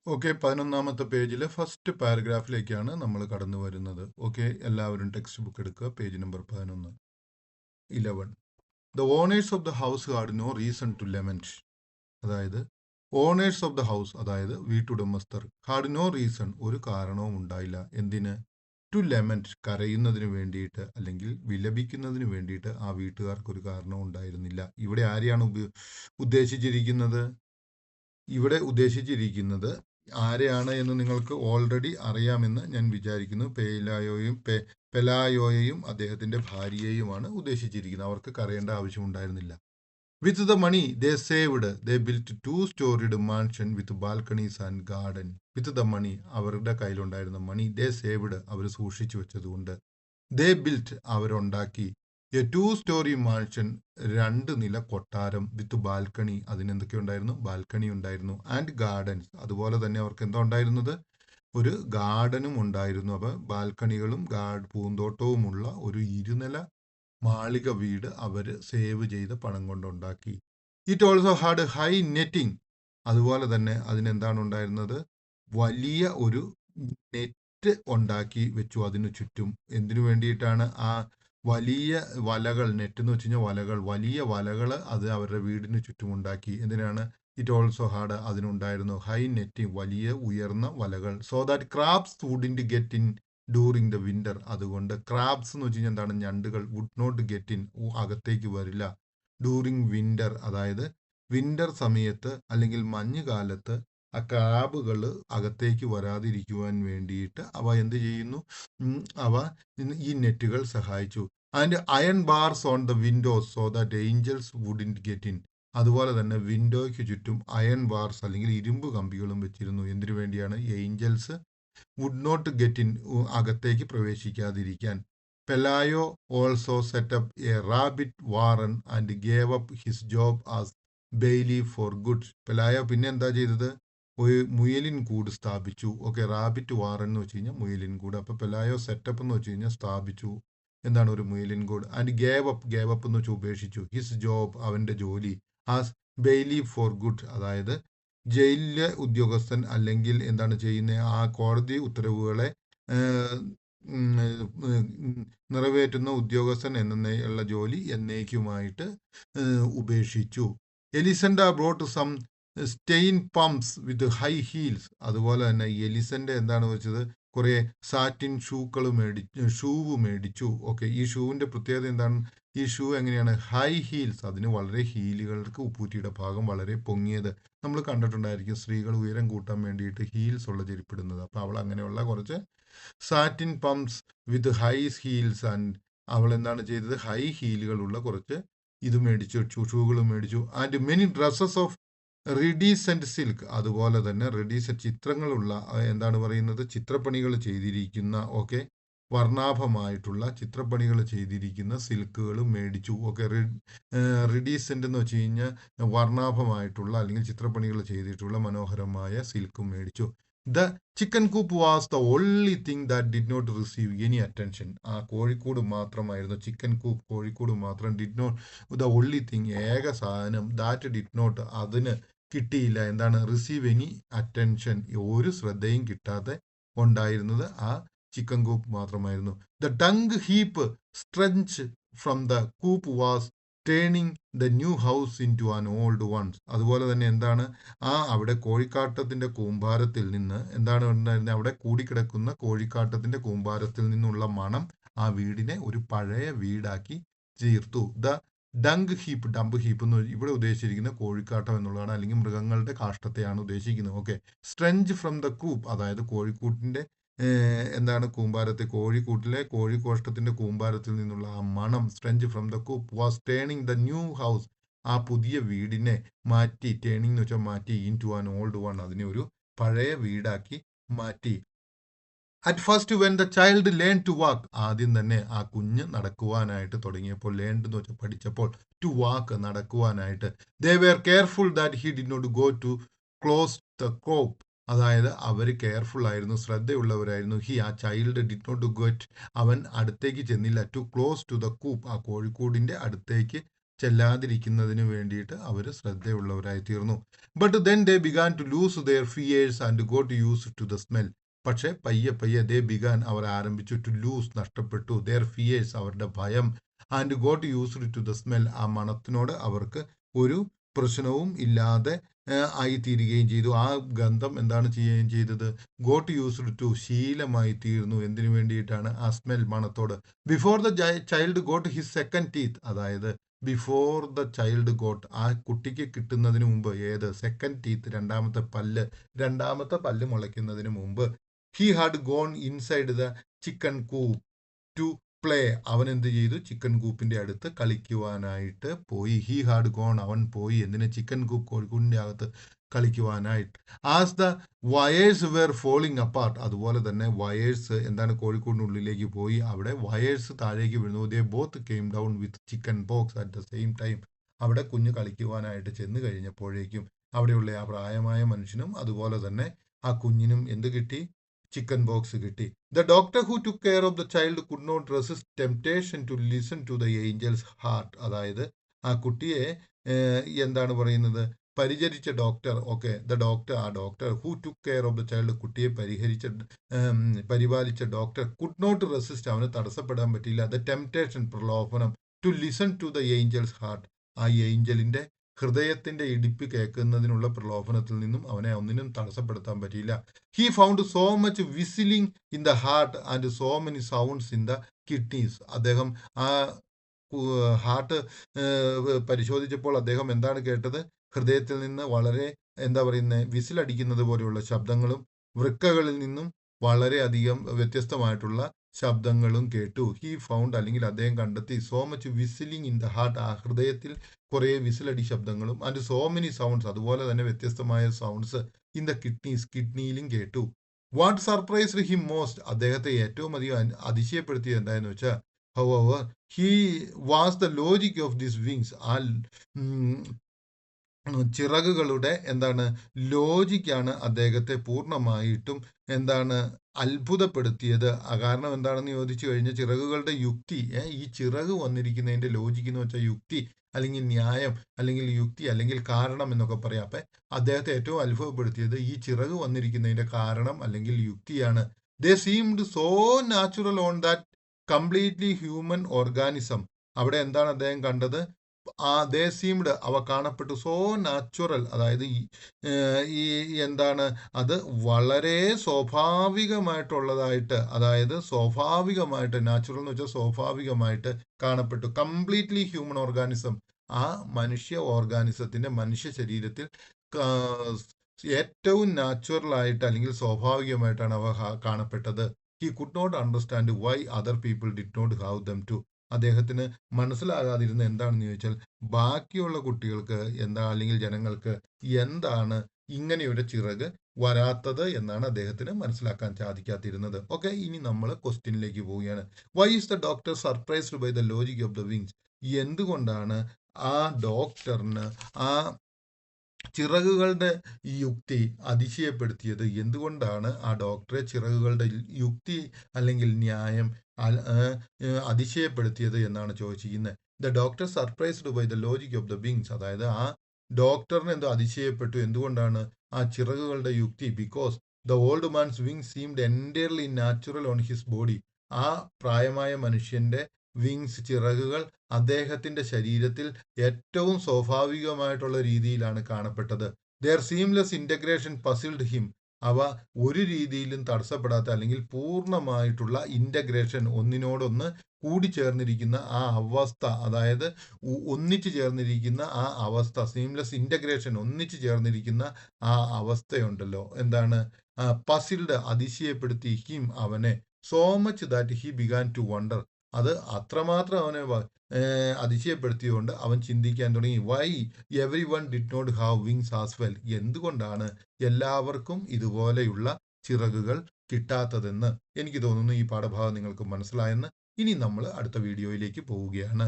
Okay, 11ാമത്തെ പേജിലെ first പാരഗ്രാഫിലേക്കാണ് നമ്മൾ കടന്നു വരുന്നത്. ഓക്കെ, എല്ലാവരും ടെക്സ്റ്റ് ബുക്ക് എടുക്കുക. Page number 11. The owners of the house had no reason to lament. അതായത് ഓണേഴ്സ് ഓഫ് ദ ഹൗസ്, അതായത് വീട്ടുടമസ്ഥർ, ഹാഡ് നോ റീസൺ, ഒരു കാരണവും ഉണ്ടായില്ല. എന്തിന്? ടു ലെമൻറ്റ്, കരയുന്നതിന് വേണ്ടിയിട്ട് അല്ലെങ്കിൽ വിലപിക്കുന്നതിന് വേണ്ടിയിട്ട് ആ വീട്ടുകാർക്ക് ഒരു കാരണവും ഉണ്ടായിരുന്നില്ല. ഇവിടെ ആരെയാണ് ഉദ്ദേശിച്ചിരിക്കുന്നത്? ഇവിടെ ഉദ്ദേശിച്ചിരിക്കുന്നത് ആരെയാണ് എന്ന് നിങ്ങൾക്ക് ഓൾറെഡി അറിയാമെന്ന് ഞാൻ വിചാരിക്കുന്നു. പെലായോയെയും അദ്ദേഹത്തിന്റെ ഭാര്യയെയുമാണ് ഉദ്ദേശിച്ചിരിക്കുന്നത്. അവർക്ക് കരയേണ്ട ആവശ്യമുണ്ടായിരുന്നില്ല. With the money they saved they built 2-storied mansion with balconies and garden. With the money, അവരുടെ കയ്യിലുണ്ടായിരുന്ന മണി, ദേ സേവ്ഡ്, അവർ സൂക്ഷിച്ചു വെച്ചതുകൊണ്ട്, ദേ ബിൽറ്റ്, അവരുണ്ടാക്കി, എ 2-story മാൻഷൻ, 2 നില കൊട്ടാരം, വിത്ത് ബാൽക്കണി, അതിനെന്തൊക്കെ ഉണ്ടായിരുന്നു? ബാൽക്കണി ഉണ്ടായിരുന്നു, ആൻഡ് ഗാർഡൻസ്, അതുപോലെ തന്നെ അവർക്ക് എന്താ ഉണ്ടായിരുന്നത്? ഒരു ഗാർഡനും ഉണ്ടായിരുന്നു. അപ്പൊ ബാൽക്കണികളും പൂന്തോട്ടവുമുള്ള ഒരു 2 നില മാളിക വീട് അവര് സേവ് ചെയ്ത പണം കൊണ്ടുണ്ടാക്കി. It also had high netting, അതുപോലെ തന്നെ അതിനെന്താണ് ഉണ്ടായിരുന്നത്? വലിയ ഒരു നെറ്റ് ഉണ്ടാക്കി വെച്ചു അതിനു ചുറ്റും. എന്തിനു വേണ്ടിയിട്ടാണ്? ആ വലിയ വലകൾ, നെറ്റ് എന്ന് വെച്ച് കഴിഞ്ഞാൽ വലകൾ, വലിയ വലകൾ അത് അവരുടെ വീടിന് ചുറ്റും ഉണ്ടാക്കി. എന്തിനാണ്? ഇറ്റ് ഓൾസോ ഹാഡ്, അതിനുണ്ടായിരുന്നു ഹൈ നെറ്റിംഗ്, വലിയ ഉയർന്ന വലകൾ. So that crabs wouldn't get in during the winter, അതുകൊണ്ട് ക്രാബ്സ് എന്ന് വെച്ച് കഴിഞ്ഞാൽ എന്താണ്? ഞണ്ടുകൾ. വുഡ് നോട്ട് ഗെറ്റ് ഇൻ, അകത്തേക്ക് വരില്ല. ഡ്യൂറിങ് വിന്റർ, അതായത് വിന്റർ സമയത്ത് അല്ലെങ്കിൽ മഞ്ഞുകാലത്ത് ആ ക്രാബുകൾ അകത്തേക്ക് വരാതിരിക്കുവാൻ വേണ്ടിയിട്ട് അവ എന്ത് ചെയ്യുന്നു? അവ ഈ നെറ്റുകൾ സഹായിച്ചു. And iron bars on the windows so that angels wouldn't get in, അതുപോലെ തന്നെ വിൻഡോയ്ക്ക് ചുറ്റും അയൺ ബാർസ് അല്ലെങ്കിൽ ഇരുമ്പ് കമ്പികളും വെച്ചിരുന്നു. എന്തിനു വേണ്ടിയാണ്? Angels would not get in, അകത്തേക്ക് പ്രവേശിക്കാതിരിക്കാൻ. Pelayo also set up a rabbit warren and gave up his job as bailiff for good. Pelayo പിന്നെ എന്താ ചെയ്തത്? ഒരു മുയലിൻ കൂട് സ്ഥാപിച്ചു. ഓക്കെ, റാബിറ്റ് വാറൻ എന്ന് വെച്ച് കഴിഞ്ഞാൽ മുയലിൻ കൂട്. അപ്പൊ പെലായോ സെറ്റപ്പ് എന്ന് വെച്ച് കഴിഞ്ഞാൽ സ്ഥാപിച്ചു. എന്താണ്? ഒരു മുയലിൻ കൂട്. ആൻഡ് ഗേവ് അപ്പ് എന്ന് വെച്ചാൽ ഉപേക്ഷിച്ചു. ഹിസ് ജോബ്, അവന്റെ ജോലി, ആസ് ബെയ്ലി ഫോർ ഗുഡ്, അതായത് ജയിലിലെ ഉദ്യോഗസ്ഥൻ അല്ലെങ്കിൽ എന്താണ് ചെയ്യുന്നത്? ആ കോടതി ഉത്തരവുകളെ നിറവേറ്റുന്ന ഉദ്യോഗസ്ഥൻ എന്നുള്ള ജോലി എന്നേക്കുമായിട്ട് ഉപേക്ഷിച്ചു. Elisenda brought some satin pumps with high heels, അതുപോലെ തന്നെ എലിസന്റെ എന്താണ് വെച്ചത്? കുറെ സാറ്റിൻ ഷൂവ് മേടിച്ചു. ഓക്കെ, ഈ ഷൂവിന്റെ പ്രത്യേകത എന്താണ്? ഈ ഷൂ എങ്ങനെയാണ്? ഹൈ ഹീൽസ്, അതിന് വളരെ ഹീലുകൾക്ക് ഉപ്പൂറ്റിയുടെ ഭാഗം വളരെ പൊങ്ങിയത്. നമ്മൾ കണ്ടിട്ടുണ്ടായിരിക്കും സ്ത്രീകൾ ഉയരം കൂട്ടാൻ വേണ്ടിയിട്ട് ഹീൽസ് ഉള്ള ചെരുപ്പിടുന്നത്. അപ്പൊ അവൾ അങ്ങനെയുള്ള കുറച്ച് satin pumps with high heels and, അവൾ എന്താണ് ചെയ്തത്? ഹൈ ഹീലുകളുള്ള കുറച്ച് ഇത് മേടിച്ചു, ഷൂകൾ മേടിച്ചു. And many dresses of iridescent silk, അതുപോലെ തന്നെ റിഡീസെന്റ് ചിത്രങ്ങളുള്ള, എന്താണ് പറയുന്നത്? ചിത്രപ്പണികൾ ചെയ്തിരിക്കുന്ന, ഓക്കെ, വർണ്ണാഭമായിട്ടുള്ള ചിത്രപ്പണികൾ ചെയ്തിരിക്കുന്ന സിൽക്കുകളും മേടിച്ചു. ഓക്കെ, റിഡീസെന്റ് എന്ന് വെച്ച് കഴിഞ്ഞാൽ വർണ്ണാഭമായിട്ടുള്ള അല്ലെങ്കിൽ ചിത്രപ്പണികൾ ചെയ്തിട്ടുള്ള മനോഹരമായ സിൽക്കും മേടിച്ചു. The chicken coop was the only thing that did not receive any attention. ആ കോഴിക്കോട് മാത്രമായിരുന്നു, ചിക്കൻ കൂപ്പ്, കോഴിക്കോട് മാത്രം, did not, the only thing, ഏക സാധനം, ദാറ്റ് ഡിഡ് നോട്ട്, അതിന് കിട്ടിയില്ല. എന്താണ്? റിസീവ് എനി അറ്റൻഷൻ, ഒരു ശ്രദ്ധയും കിട്ടാതെ ഉണ്ടായിരുന്നത് ആ ചിക്കൻ കൂപ്പ് മാത്രമായിരുന്നു. The dung heap stench from the coop was turning the new house into an old ones. അതുപോലെ തന്നെ എന്താണ്? അവിടെ കോഴിക്കാട്ടത്തിന്റെ കൂമ്പാരത്തിൽ നിന്ന് എന്താണ് ഉണ്ടായിരുന്നത്? അവിടെ കൂടിക്കിടക്കുന്ന കോഴിക്കാട്ടത്തിന്റെ കൂമ്പാരത്തിൽ നിന്നുള്ള മണം ആ വീടിനെ ഒരു പഴയ വീടാക്കി തീർത്തു. The dung heap, dump heap എന്ന് ഇവിടെ ഉദ്ദേശിച്ചിരിക്കുന്ന കോഴിക്കാട്ടം എന്നുള്ളതാണ്, അല്ലെങ്കിൽ മൃഗങ്ങളുടെ കാഷ്ടത്തെയാണ് ഉദ്ദേശിക്കുന്നത്. Okay, stench from the coop, അതായത് കോഴിക്കൂട്ടിന്റെ എന്താണ്? കോഴിക്കൂട്ടിലെ കോഴിക്കോഷ്ടത്തിന്റെ കൂമ്പാരത്തിൽ നിന്നുള്ള ആ മണം, stench from the coop was turning the new house, ആ പുതിയ വീടിനെ മാറ്റി, ടേണിംഗ് എന്ന് വെച്ചാൽ മാറ്റി, into an old one, അതിനെ ഒരു പഴയ വീടാക്കി മാറ്റി. At first when the child learn to walk, ആദ്യം തന്നെ ആ കുഞ്ഞ് നടക്കുവാനായിട്ട് തുടങ്ങിയപ്പോൾ, ലേൺഡ് എന്ന് വെച്ചാൽ പഠിച്ചപ്പോൾ, ടു വാക്ക്, നടക്കുവാനായിട്ട്, they were careful that he did not go too close the coop, അതായത് അവർ കെയർഫുൾ ആയിരുന്നു, ശ്രദ്ധയുള്ളവരായിരുന്നു. ആ ചൈൽഡ് ഡിഡ് നോട്ട് ഗെറ്റ്, അവൻ അടുത്തേക്ക് ചെന്നില്ല, too close to the coop, ആ കോഴിക്കൂടിന്റെ അടുത്തേക്ക് ചെല്ലാതിരിക്കുന്നതിന് വേണ്ടിയിട്ട് അവർ ശ്രദ്ധയുള്ളവരായി തീർന്നു. But then they began to lose their fears and got use to the smell. പക്ഷേ പയ്യെ പയ്യെ ദേ ബിഗാൻ അവർ ആരംഭിച്ചു ടു ലൂസ് നഷ്ടപ്പെട്ടു, ദെയർ ഫിയേഴ്സ് അവരുടെ ഭയം, and got used to the smell ആ മണത്തിനോട് അവർക്ക് ഒരു പ്രശ്നവും ഇല്ലാതെ ആയിത്തീരുകയും ചെയ്തു. ആ ഗന്ധം എന്താണ് ചെയ്യുകയും ചെയ്തത്? ഗോട്ട് യൂസ്ഡ് ടു ശീലമായി തീർന്നു. എന്തിനു വേണ്ടിയിട്ടാണ്? ആ സ്മെൽ മണത്തോട്. Before the child got his second teeth, അതായത് ബിഫോർ ദ ചൈൽഡ് ഗോട്ട് ആ കുട്ടിക്ക് കിട്ടുന്നതിന് മുമ്പ് ഏത് സെക്കൻഡ് ടീത്ത് രണ്ടാമത്തെ പല്ല് മുളയ്ക്കുന്നതിന് മുമ്പ് he had gone inside the chicken coop to play. അവൻ എന്ത് ചെയ്തു? ചിക്കൻ കൂപ്പിന്റെ അടുത്ത് കളിക്കുവാനായിട്ട് പോയി. ഹി ഹാഡ് ഗോൺ അവൻ പോയി എന്തിന്? ചിക്കൻ കൂപ്പ് കോഴിക്കൂടിന്റെ അകത്ത് കളിക്കുവാനായിട്ട്. As the wires were falling apart, അതുപോലെ തന്നെ വയേഴ്സ് എന്താണ് കോഴിക്കൂടിൻ്റെ ഉള്ളിലേക്ക് പോയി. അവിടെ വയേഴ്സ് താഴേക്ക് വീഴുന്നു. ദേ both came down with chicken box at the same time. അവിടെ കുഞ്ഞ് കളിക്കുവാനായിട്ട് ചെന്ന് കഴിഞ്ഞപ്പോഴേക്കും അവിടെയുള്ള ആ പ്രായമായ മനുഷ്യനും അതുപോലെ തന്നെ ആ കുഞ്ഞിനും എന്ത് കിട്ടി? ചിക്കൻ ബോക്സ് കിട്ടി. The doctor who took care of the child could not resist temptation to listen to the angel's heart. അതായത് ആ കുട്ടിയെ എന്താണ് പറയുന്നത്? പരിചരിച്ച ഡോക്ടർ, ഓക്കെ, ദ ഡോക്ടർ, ആ doctor who took care of the child കുട്ടിയെ പരിപാലിച്ച ഡോക്ടർ കുഡ് നോട്ട് റെസിസ്റ്റ് അവന് തടസ്സപ്പെടാൻ പറ്റിയില്ല ദ ടെംപ്റ്റേഷൻ പ്രലോഭനം to listen to the angel's heart ആ ഏഞ്ചലിന്റെ ഹൃദയത്തിന്റെ ഇടിപ്പ് കേൾക്കുന്നതിനുള്ള പ്രലോഭനത്തിൽ നിന്നും അവനെ ഒന്നിനും തടസ്സപ്പെടുത്താൻ പറ്റിയില്ല. He found so much whistling in the heart and so many sounds in the kidneys. അദ്ദേഹം ആ ഹാർട്ട് പരിശോധിച്ചപ്പോൾ അദ്ദേഹം എന്താണ് കേട്ടത്? ഹൃദയത്തിൽ നിന്ന് വളരെ എന്താ പറയുന്നത് വിസിലടിക്കുന്നത് പോലെയുള്ള ശബ്ദങ്ങളും വൃക്കകളിൽ നിന്നും വളരെയധികം വ്യത്യസ്തമായിട്ടുള്ള ശബ്ദങ്ങളും കേട്ടു. ഹി ഫൗണ്ട് അല്ലെങ്കിൽ അദ്ദേഹം കണ്ടെത്തി so much whistling in the heart ആ ഹൃദയത്തിൽ കുറേ വിസിലടി ശബ്ദങ്ങളും ആൻഡ് സോ മെനി സൗണ്ട്സ് അതുപോലെ തന്നെ വ്യത്യസ്തമായ സൗണ്ട്സ് ഇൻ ദ കിഡ്നിയിലും കേട്ടു. വാട്ട് സർപ്രൈസ്ഡ് ഹിം മോസ്റ്റ് അദ്ദേഹത്തെ ഏറ്റവും അധികം അതിശയപ്പെടുത്തിയത് എന്തായെന്ന് വെച്ചാൽ however he was the logic of these wings ആ ചിറകുകളുടെ എന്താണ് ലോജിക്കാണ് അദ്ദേഹത്തെ പൂർണ്ണമായിട്ടും എന്താണ് അത്ഭുതപ്പെടുത്തിയത്. കാരണം എന്താണെന്ന് ചോദിച്ചു കഴിഞ്ഞാൽ ചിറകുകളുടെ യുക്തി, ഈ ചിറക് വന്നിരിക്കുന്നതിന്റെ ലോജിക്ക് എന്ന് വെച്ചാൽ യുക്തി അല്ലെങ്കിൽ ന്യായം അല്ലെങ്കിൽ യുക്തി അല്ലെങ്കിൽ കാരണം എന്നൊക്കെ പറയാം. അപ്പം അദ്ദേഹത്തെ ഏറ്റവും അത്ഭുതപ്പെടുത്തിയത് ഈ ചിറക് വന്നിരിക്കുന്നതിന്റെ കാരണം അല്ലെങ്കിൽ യുക്തിയാണ്. They seemed so natural on that completely human organism. അവിടെ എന്താണ് അദ്ദേഹം കണ്ടത്? ദേ സീംഡ് അവ കാണപ്പെട്ടു സോ നാച്ചുറൽ, അതായത് ഈ എന്താണ് അത് വളരെ സ്വാഭാവികമായിട്ടുള്ളതായിട്ട്, അതായത് സ്വാഭാവികമായിട്ട്, നാച്ചുറൽ എന്ന് വെച്ചാൽ സ്വാഭാവികമായിട്ട് കാണപ്പെട്ടു. കംപ്ലീറ്റ്ലി ഹ്യൂമൻ ഓർഗാനിസം ആ മനുഷ്യ ഓർഗാനിസത്തിന്റെ മനുഷ്യ ശരീരത്തിൽ ഏറ്റവും നാച്ചുറൽ ആയിട്ട് അല്ലെങ്കിൽ സ്വാഭാവികമായിട്ടാണ് അവ കാണപ്പെട്ടത്. He could not understand why other people did not have them too. അദ്ദേഹത്തിന് മനസ്സിലാകാതിരുന്ന എന്താണെന്ന് ചോദിച്ചാൽ ബാക്കിയുള്ള കുട്ടികൾക്ക് എന്താ അല്ലെങ്കിൽ ജനങ്ങൾക്ക് എന്താണ് ഇങ്ങനെയൊരു ചിറക് വരാത്തത് എന്നാണ് അദ്ദേഹത്തിന് മനസ്സിലാക്കാൻ സാധിക്കാതിരുന്നത്. ഓക്കെ, ഇനി നമ്മൾ ക്വസ്റ്റ്യനിലേക്ക് പോവുകയാണ്. Why is the doctor surprised by the logic of the wings? എന്തുകൊണ്ടാണ് ആ ഡോക്ടറിന് ആ ചിറകുകളുടെ യുക്തി അതിശയപ്പെടുത്തിയത്? എന്തുകൊണ്ടാണ് ആ ഡോക്ടറെ ചിറകുകളുടെ യുക്തി അല്ലെങ്കിൽ ന്യായം അതിശയപ്പെടുത്തിയത് എന്നാണ് ചോദിച്ചിരിക്കുന്നത്. The doctor surprised by the logic of the wings, അതായത് ആ ഡോക്ടറിന് എന്തോ അതിശയപ്പെട്ടു. എന്തുകൊണ്ടാണ്? ആ ചിറകുകളുടെ യുക്തി. Because the old man's wings seemed entirely natural on his body. ആ പ്രായമായ മനുഷ്യന്റെ വിങ്സ് ചിറകുകൾ അദ്ദേഹത്തിന്റെ ശരീരത്തിൽ ഏറ്റവും സ്വാഭാവികമായിട്ടുള്ള രീതിയിലാണ് കാണപ്പെട്ടത്. Their seamless integration puzzled him. അവ ഒരു രീതിയിലും തടസ്സപ്പെടാത്ത അല്ലെങ്കിൽ പൂർണ്ണമായിട്ടുള്ള ഇന്റഗ്രേഷൻ, ഒന്നിനോടൊന്ന് കൂടിച്ചേർന്നിരിക്കുന്ന ആ അവസ്ഥ, അതായത് ഒന്നിച്ചു ചേർന്നിരിക്കുന്ന ആ അവസ്ഥ, സീംലെസ് ഇന്റഗ്രേഷൻ, ഒന്നിച്ചു ചേർന്നിരിക്കുന്ന ആ അവസ്ഥയുണ്ടല്ലോ, എന്താണ്? പസിൽഡ് അതിശയപ്പെടുത്തി ഹിം അവനെ, so much that he began to wonder. അത് അത്രമാത്രം അവനെ അതിശയപ്പെടുത്തിയതുകൊണ്ട് അവൻ ചിന്തിക്കാൻ തുടങ്ങി. Why everyone did not have wings as well? എന്തുകൊണ്ടാണ് എല്ലാവർക്കും ഇതുപോലെയുള്ള ചിറകുകൾ കിട്ടാത്തതെന്ന്. എനിക്ക് തോന്നുന്നു ഈ പാഠഭാഗം നിങ്ങൾക്ക് മനസ്സിലായെന്ന്. ഇനി നമ്മൾ അടുത്ത വീഡിയോയിലേക്ക് പോവുകയാണ്.